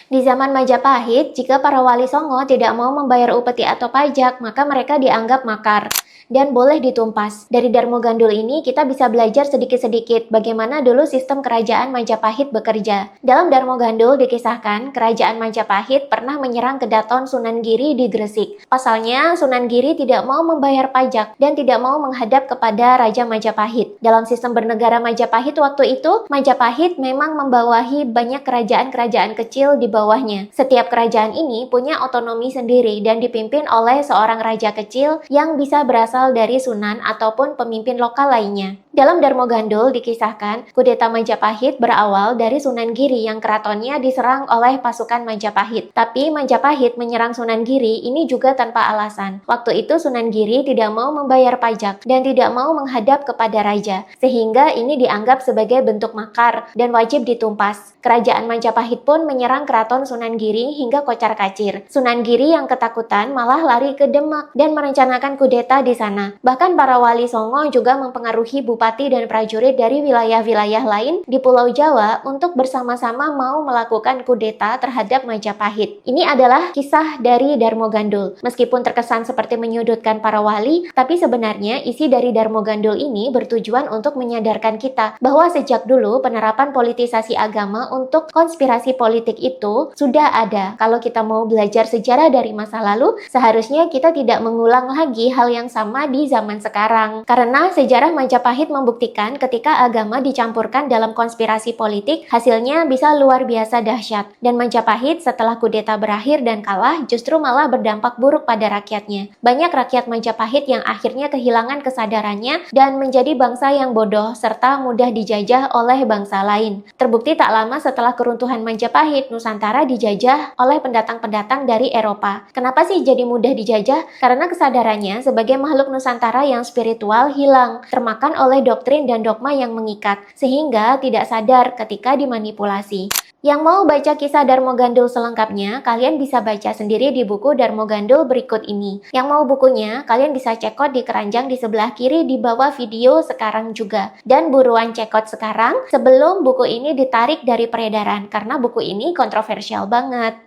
Di zaman Majapahit, jika para wali Songo tidak mau membayar upeti atau pajak, maka mereka dianggap makar dan boleh ditumpas. Dari Darmo Gandul ini kita bisa belajar sedikit-sedikit bagaimana dulu sistem kerajaan Majapahit bekerja. Dalam Darmo Gandul dikisahkan, kerajaan Majapahit pernah menyerang Kedaton Sunan Giri di Gresik. Pasalnya, Sunan Giri tidak mau membayar pajak dan tidak mau menghadap kepada Raja Majapahit. Dalam sistem bernegara Majapahit waktu itu, Majapahit memang membawahi banyak kerajaan-kerajaan kecil di bawahnya. Setiap kerajaan ini punya otonomi sendiri dan dipimpin oleh seorang raja kecil yang bisa berasal dari Sunan ataupun pemimpin lokal lainnya. Dalam Darmo Gandul dikisahkan, kudeta Majapahit berawal dari Sunan Giri yang keratonnya diserang oleh pasukan Majapahit. Tapi Majapahit menyerang Sunan Giri ini juga tanpa alasan. Waktu itu Sunan Giri tidak mau membayar pajak dan tidak mau menghadap kepada raja, sehingga ini dianggap sebagai bentuk makar dan wajib ditumpas. Kerajaan Majapahit pun menyerang keraton Sunan Giri hingga kocar-kacir. Sunan Giri yang ketakutan malah lari ke Demak dan merencanakan kudeta di sana. Bahkan para wali Songo juga mempengaruhi bupati dan prajurit dari wilayah-wilayah lain di Pulau Jawa untuk bersama-sama mau melakukan kudeta terhadap Majapahit. Ini adalah kisah dari Darmo Gandul. Meskipun terkesan seperti menyudutkan para wali, tapi sebenarnya isi dari Darmo Gandul ini bertujuan untuk menyadarkan kita bahwa sejak dulu penerapan politisasi agama untuk konspirasi politik itu sudah ada. Kalau kita mau belajar sejarah dari masa lalu, seharusnya kita tidak mengulang lagi hal yang sama di zaman sekarang. Karena sejarah Majapahit membuktikan ketika agama dicampurkan dalam konspirasi politik, hasilnya bisa luar biasa dahsyat. Dan Majapahit setelah kudeta berakhir dan kalah, justru malah berdampak buruk pada rakyatnya. Banyak rakyat Majapahit yang akhirnya kehilangan kesadarannya dan menjadi bangsa yang bodoh serta mudah dijajah oleh bangsa lain. Terbukti tak lama setelah keruntuhan Majapahit, Nusantara dijajah oleh pendatang-pendatang dari Eropa. Kenapa sih jadi mudah dijajah? Karena kesadarannya sebagai makhluk Nusantara yang spiritual hilang, termakan oleh doktrin dan dogma yang mengikat, sehingga tidak sadar ketika dimanipulasi. Yang mau baca kisah Darmo Gandul selengkapnya, kalian bisa baca sendiri di buku Darmo Gandul berikut ini. Yang mau bukunya, kalian bisa cekot di keranjang di sebelah kiri di bawah video sekarang juga. Dan buruan cekot sekarang sebelum buku ini ditarik dari peredaran, karena buku ini kontroversial banget.